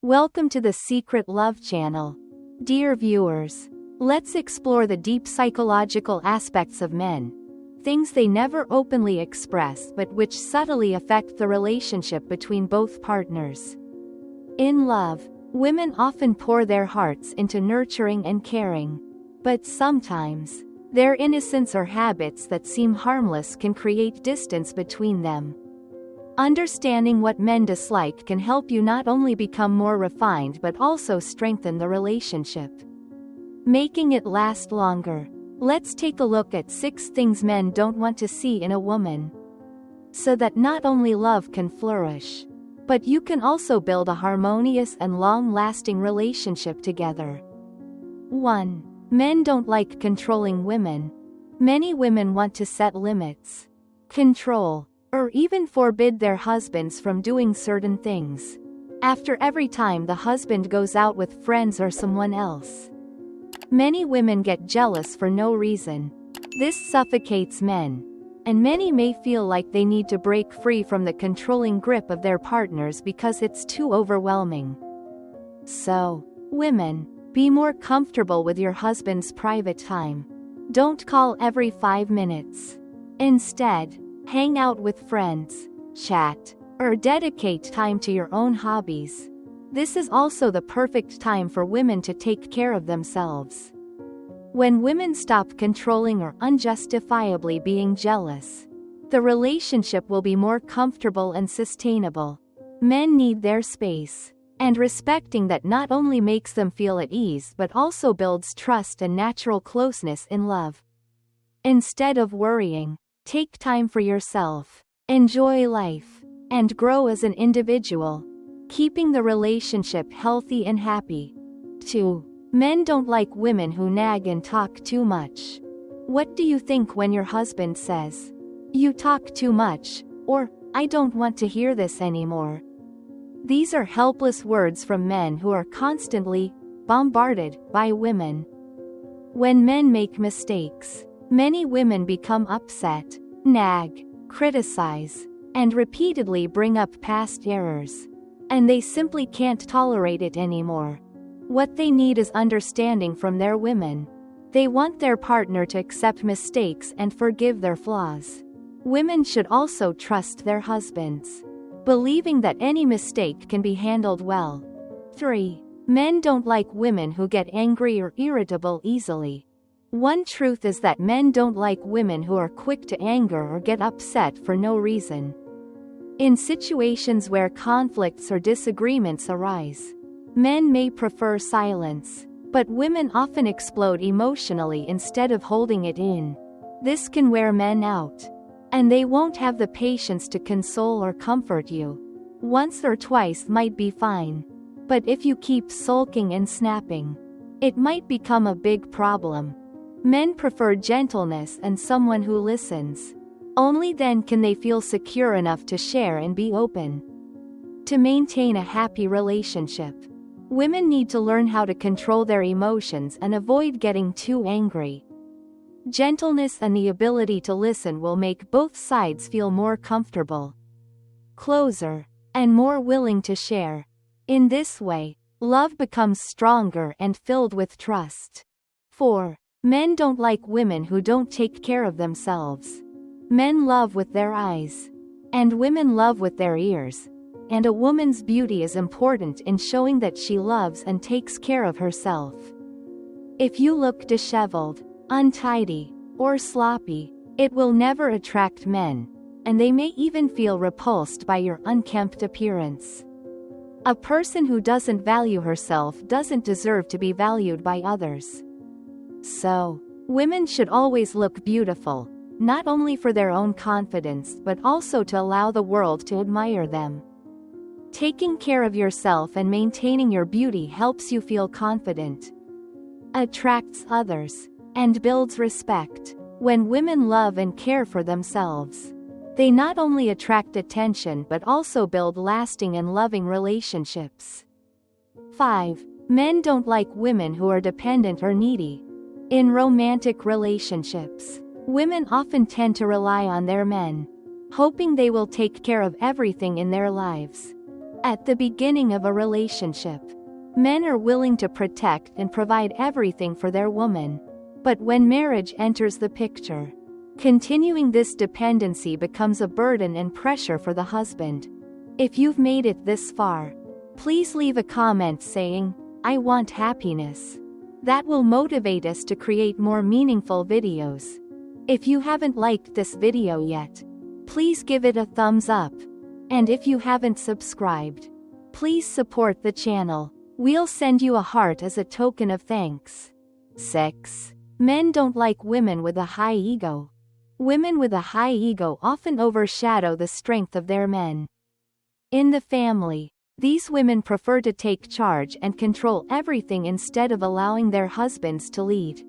Welcome to the Secret Love Channel. Dear viewers, let's explore the deep psychological aspects of men. Things they never openly express but which subtly affect the relationship between both partners. In love, women often pour their hearts into nurturing and caring. But sometimes, their innocence or habits that seem harmless can create distance between them. Understanding what men dislike can help you not only become more refined but also strengthen the relationship, making it last longer. Let's take a look at 6 things men don't want to see in a woman, so that not only love can flourish, but you can also build a harmonious and long-lasting relationship together. 1. Men don't like controlling women. Many women want to set limits, control, or even forbid their husbands from doing certain things. After every time the husband goes out with friends or someone else, many women get jealous for no reason. This suffocates men, and many may feel like they need to break free from the controlling grip of their partners because it's too overwhelming. So, women, be more comfortable with your husband's private time. Don't call every 5 minutes. Instead, hang out with friends, chat, or dedicate time to your own hobbies. This is also the perfect time for women to take care of themselves. When women stop controlling or unjustifiably being jealous, the relationship will be more comfortable and sustainable. Men need their space, and respecting that not only makes them feel at ease but also builds trust and natural closeness in love. Instead of worrying, take time for yourself, enjoy life, and grow as an individual, keeping the relationship healthy and happy. 2. Men don't like women who nag and talk too much. What do you think when your husband says, "You talk too much," or "I don't want to hear this anymore"? These are helpless words from men who are constantly bombarded by women. When men make mistakes, many women become upset, nag, criticize, and repeatedly bring up past errors, and they simply can't tolerate it anymore. What they need is understanding from their women. They want their partner to accept mistakes and forgive their flaws. Women should also trust their husbands, believing that any mistake can be handled well. 3. Men don't like women who get angry or irritable easily. One truth is that men don't like women who are quick to anger or get upset for no reason. In situations where conflicts or disagreements arise, men may prefer silence, but women often explode emotionally instead of holding it in. This can wear men out, and they won't have the patience to console or comfort you. Once or twice might be fine, but if you keep sulking and snapping, it might become a big problem. Men prefer gentleness and someone who listens. Only then can they feel secure enough to share and be open. To maintain a happy relationship, women need to learn how to control their emotions and avoid getting too angry. Gentleness and the ability to listen will make both sides feel more comfortable, closer, and more willing to share. In this way, love becomes stronger and filled with trust. 4. Men don't like women who don't take care of themselves. Men love with their eyes, and women love with their ears, and a woman's beauty is important in showing that she loves and takes care of herself. If you look disheveled, untidy, or sloppy, it will never attract men, and they may even feel repulsed by your unkempt appearance. A person who doesn't value herself doesn't deserve to be valued by others. So, women should always look beautiful, not only for their own confidence but also to allow the world to admire them. Taking care of yourself and maintaining your beauty helps you feel confident, attracts others, and builds respect. When women love and care for themselves, they not only attract attention but also build lasting and loving relationships. 5. Men don't like women who are dependent or needy. In romantic relationships, women often tend to rely on their men, hoping they will take care of everything in their lives. At the beginning of a relationship, men are willing to protect and provide everything for their woman. But when marriage enters the picture, continuing this dependency becomes a burden and pressure for the husband. If you've made it this far, please leave a comment saying, "I want happiness." That will motivate us to create more meaningful videos. If you haven't liked this video yet, please give it a thumbs up. And if you haven't subscribed, please support the channel. We'll send you a heart as a token of thanks. 6. Men don't like women with a high ego. Women with a high ego often overshadow the strength of their men. In the family, these women prefer to take charge and control everything instead of allowing their husbands to lead.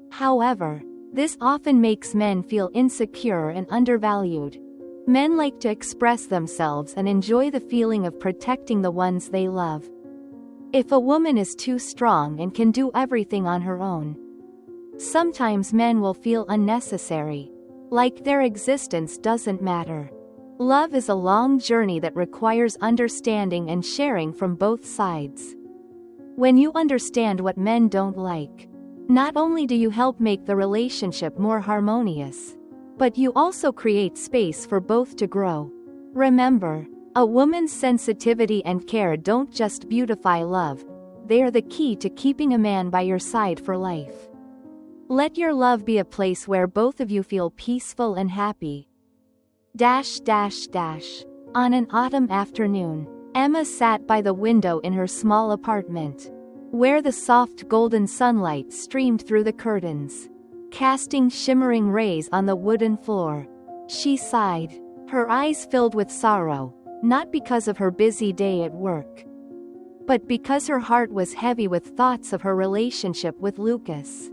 However, this often makes men feel insecure and undervalued. Men like to express themselves and enjoy the feeling of protecting the ones they love. If a woman is too strong and can do everything on her own, sometimes men will feel unnecessary, like their existence doesn't matter. Love is a long journey that requires understanding and sharing from both sides. When you understand what men don't like, not only do you help make the relationship more harmonious, but you also create space for both to grow. Remember, a woman's sensitivity and care don't just beautify love, they are the key to keeping a man by your side for life. Let your love be a place where both of you feel peaceful and happy. On an autumn afternoon, Emma sat by the window in her small apartment, where the soft golden sunlight streamed through the curtains, casting shimmering rays on the wooden floor. She sighed, her eyes filled with sorrow, not because of her busy day at work, but because her heart was heavy with thoughts of her relationship with Lucas,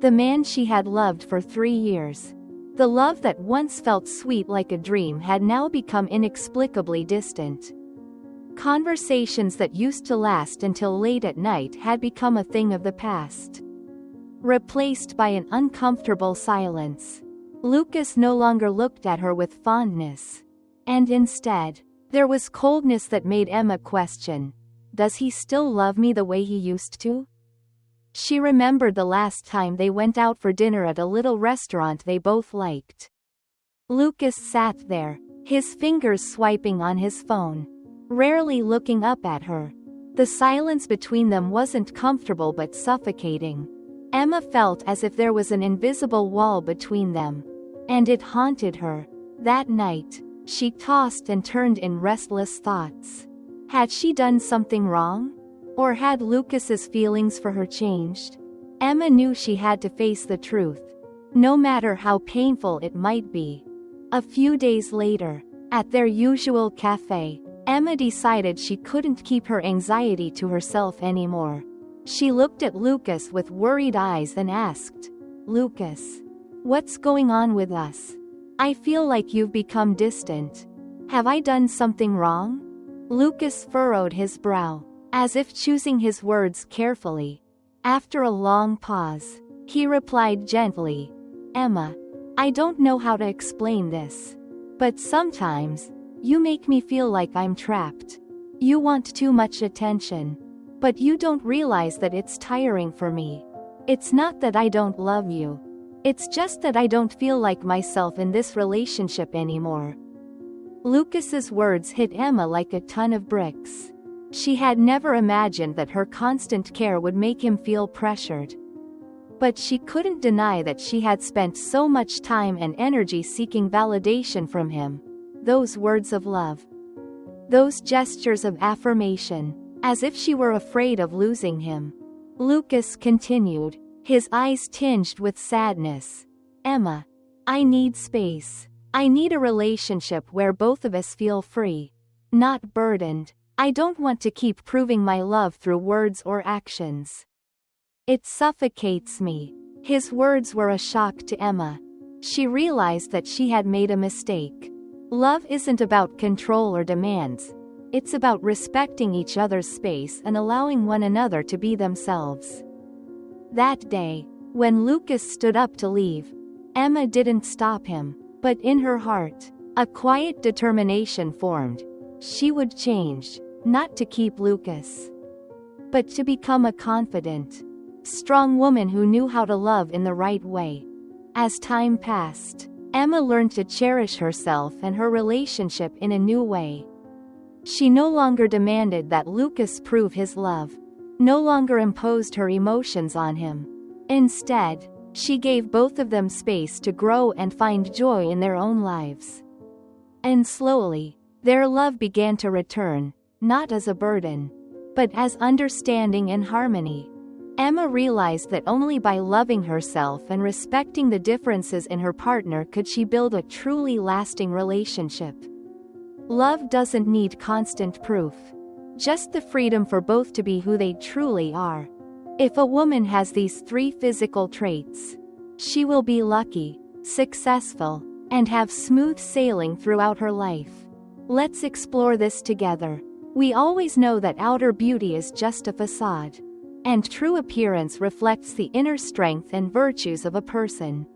the man she had loved for 3 years. The love that once felt sweet like a dream had now become inexplicably distant. Conversations that used to last until late at night had become a thing of the past, replaced by an uncomfortable silence. Lucas no longer looked at her with fondness, and instead, there was coldness that made Emma question, does he still love me the way he used to? She remembered the last time they went out for dinner at a little restaurant they both liked. Lucas sat there, his fingers swiping on his phone, rarely looking up at her. The silence between them wasn't comfortable but suffocating. Emma felt as if there was an invisible wall between them, and it haunted her. That night, she tossed and turned in restless thoughts. Had she done something wrong? Or had Lucas's feelings for her changed? Emma knew she had to face the truth, no matter how painful it might be. A few days later, at their usual cafe, Emma decided she couldn't keep her anxiety to herself anymore. She looked at Lucas with worried eyes and asked, "Lucas, what's going on with us? I feel like you've become distant. Have I done something wrong?" Lucas furrowed his brow, as if choosing his words carefully. After a long pause, he replied gently, "Emma, I don't know how to explain this, but sometimes, you make me feel like I'm trapped. You want too much attention, but you don't realize that it's tiring for me. It's not that I don't love you. It's just that I don't feel like myself in this relationship anymore." Lucas's words hit Emma like a ton of bricks. She had never imagined that her constant care would make him feel pressured. But she couldn't deny that she had spent so much time and energy seeking validation from him. Those words of love, those gestures of affirmation, as if she were afraid of losing him. Lucas continued, his eyes tinged with sadness. "Emma, I need space. I need a relationship where both of us feel free, not burdened. I don't want to keep proving my love through words or actions. It suffocates me." His words were a shock to Emma. She realized that she had made a mistake. Love isn't about control or demands. It's about respecting each other's space and allowing one another to be themselves. That day, when Lucas stood up to leave, Emma didn't stop him, but in her heart, a quiet determination formed. She would change, not to keep Lucas, but to become a confident, strong woman who knew how to love in the right way. As time passed, Emma learned to cherish herself and her relationship in a new way. She no longer demanded that Lucas prove his love, no longer imposed her emotions on him. Instead, she gave both of them space to grow and find joy in their own lives. And slowly, their love began to return, not as a burden, but as understanding and harmony. Emma realized that only by loving herself and respecting the differences in her partner could she build a truly lasting relationship. Love doesn't need constant proof, just the freedom for both to be who they truly are. If a woman has these 3 physical traits, she will be lucky, successful, and have smooth sailing throughout her life. Let's explore this together. We always know that outer beauty is just a facade, and true appearance reflects the inner strength and virtues of a person.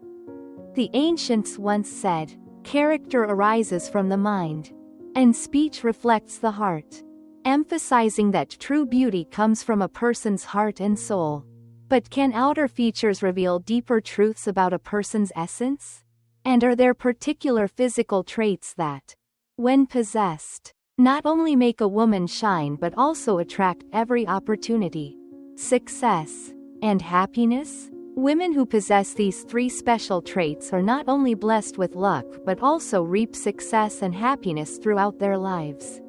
The ancients once said, "Character arises from the mind, and speech reflects the heart," emphasizing that true beauty comes from a person's heart and soul. But can outer features reveal deeper truths about a person's essence? And are there particular physical traits that, when possessed, not only make a woman shine but also attract every opportunity, success, and happiness? Women who possess these 3 special traits are not only blessed with luck but also reap success and happiness throughout their lives.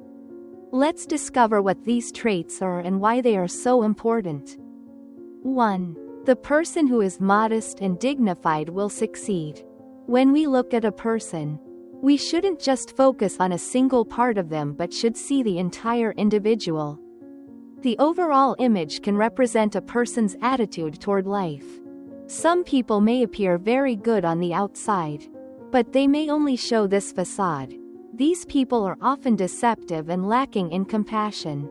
Let's discover what these traits are and why they are so important. 1. The person who is modest and dignified will succeed. When we look at a person, we shouldn't just focus on a single part of them but should see the entire individual. The overall image can represent a person's attitude toward life. Some people may appear very good on the outside, but they may only show this facade. These people are often deceptive and lacking in compassion.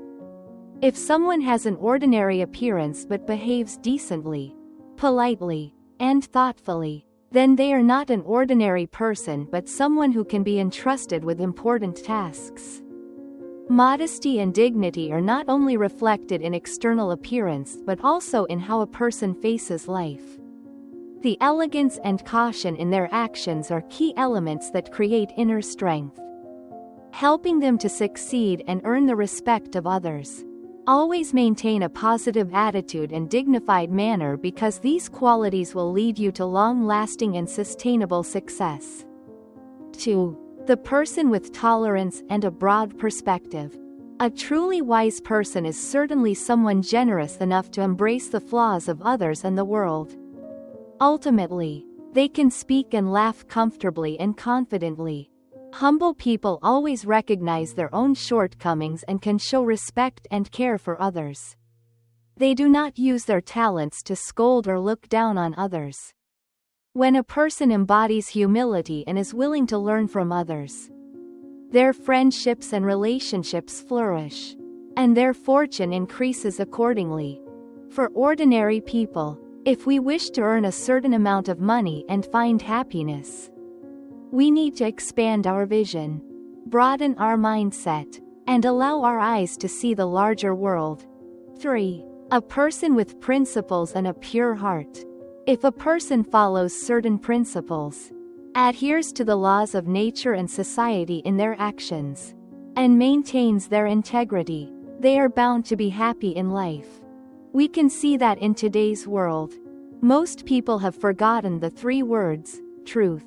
If someone has an ordinary appearance but behaves decently, politely, and thoughtfully, then they are not an ordinary person but someone who can be entrusted with important tasks. Modesty and dignity are not only reflected in external appearance but also in how a person faces life. The elegance and caution in their actions are key elements that create inner strength, helping them to succeed and earn the respect of others. Always maintain a positive attitude and dignified manner because these qualities will lead you to long-lasting and sustainable success. 2. The person with tolerance and a broad perspective. A truly wise person is certainly someone generous enough to embrace the flaws of others and the world. Ultimately, they can speak and laugh comfortably and confidently. Humble people always recognize their own shortcomings and can show respect and care for others. They do not use their talents to scold or look down on others. When a person embodies humility and is willing to learn from others, their friendships and relationships flourish, and their fortune increases accordingly. For ordinary people, if we wish to earn a certain amount of money and find happiness, we need to expand our vision, broaden our mindset, and allow our eyes to see the larger world. 3. A person with principles and a pure heart. If a person follows certain principles, adheres to the laws of nature and society in their actions, and maintains their integrity, they are bound to be happy in life. We can see that in today's world. Most people have forgotten the 3 words, truth,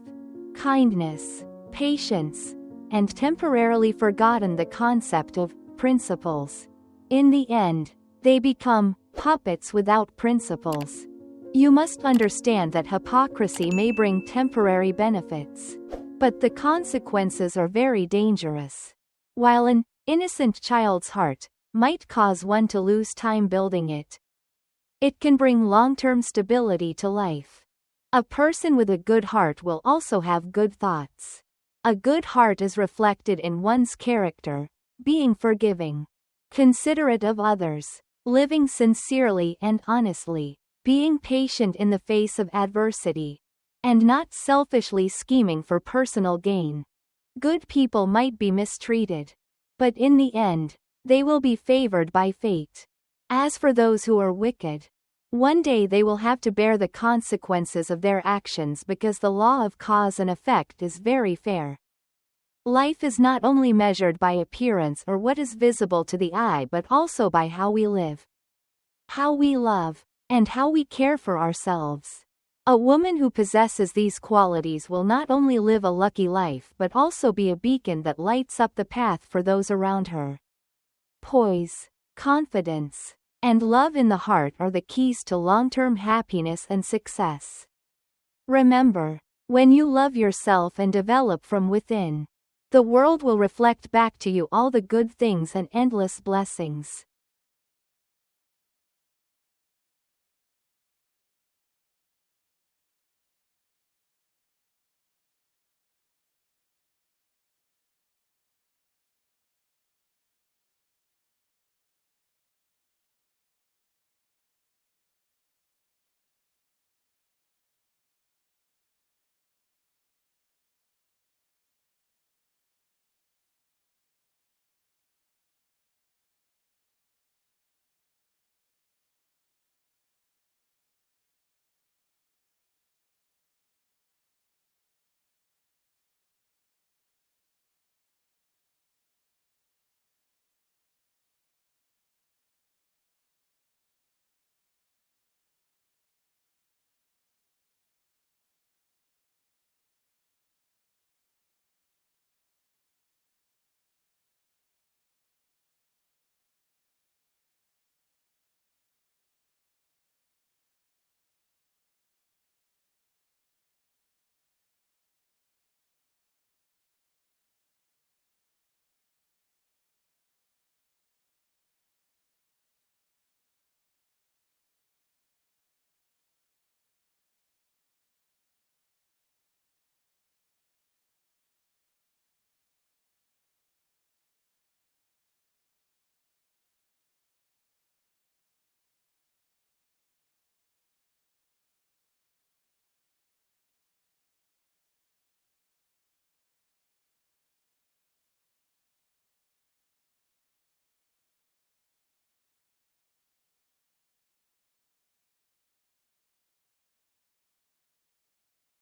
kindness, patience, and temporarily forgotten the concept of principles. In the end, they become puppets without principles. You must understand that hypocrisy may bring temporary benefits, but the consequences are very dangerous. While an innocent child's heart might cause one to lose time building it, it can bring long-term stability to life. A person with a good heart will also have good thoughts. A good heart is reflected in one's character, being forgiving, considerate of others, living sincerely and honestly, being patient in the face of adversity, and not selfishly scheming for personal gain. Good people might be mistreated, But in the end, they will be favored by fate. As for those who are wicked, one day they will have to bear the consequences of their actions because the law of cause and effect is very fair. Life is not only measured by appearance or what is visible to the eye but also by how we live, how we love, and how we care for ourselves. A woman who possesses these qualities will not only live a lucky life but also be a beacon that lights up the path for those around her. Poise, confidence, and love in the heart are the keys to long-term happiness and success. Remember, when you love yourself and develop from within, the world will reflect back to you all the good things and endless blessings.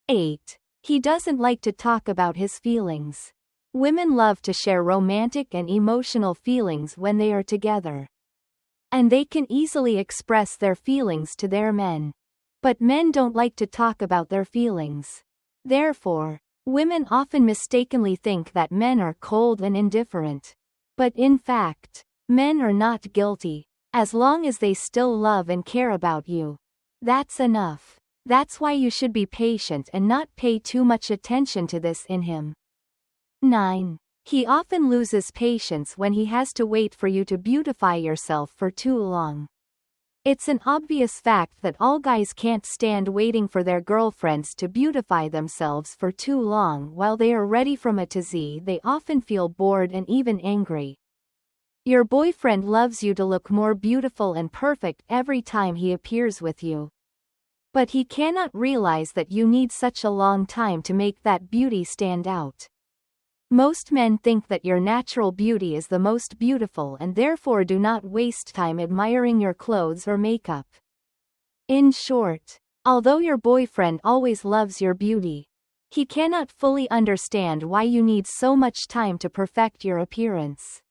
Eight. He doesn't like to talk about his feelings. Women love to share romantic and emotional feelings when they are together. And they can easily express their feelings to their men. But men don't like to talk about their feelings. Therefore, women often mistakenly think that men are cold and indifferent. But in fact, men are not guilty. As long as they still love and care about you, that's enough. That's why you should be patient and not pay too much attention to this in him. 9. He often loses patience when he has to wait for you to beautify yourself for too long. It's an obvious fact that all guys can't stand waiting for their girlfriends to beautify themselves for too long. While they are ready from A to Z, they often feel bored and even angry. Your boyfriend loves you to look more beautiful and perfect every time he appears with you. But he cannot realize that you need such a long time to make that beauty stand out. Most men think that your natural beauty is the most beautiful and therefore do not waste time admiring your clothes or makeup. In short, although your boyfriend always loves your beauty, he cannot fully understand why you need so much time to perfect your appearance.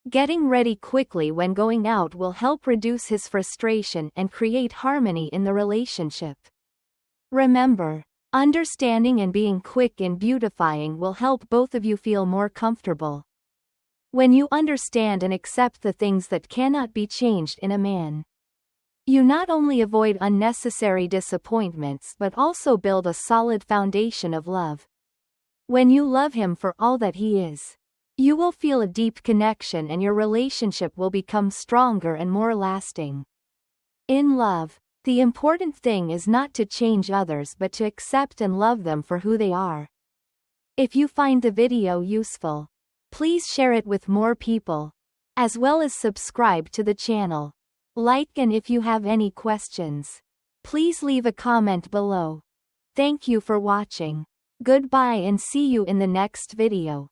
Getting ready quickly when going out will help reduce his frustration and create harmony in the relationship. Remember, understanding and being quick in beautifying will help both of you feel more comfortable. When you understand and accept the things that cannot be changed in a man, you not only avoid unnecessary disappointments but also build a solid foundation of love. When you love him for all that he is, you will feel a deep connection and your relationship will become stronger and more lasting. In love, the important thing is not to change others but to accept and love them for who they are. If you find the video useful, please share it with more people, as well as subscribe to the channel. Like, and if you have any questions, please leave a comment below. Thank you for watching. Goodbye and see you in the next video.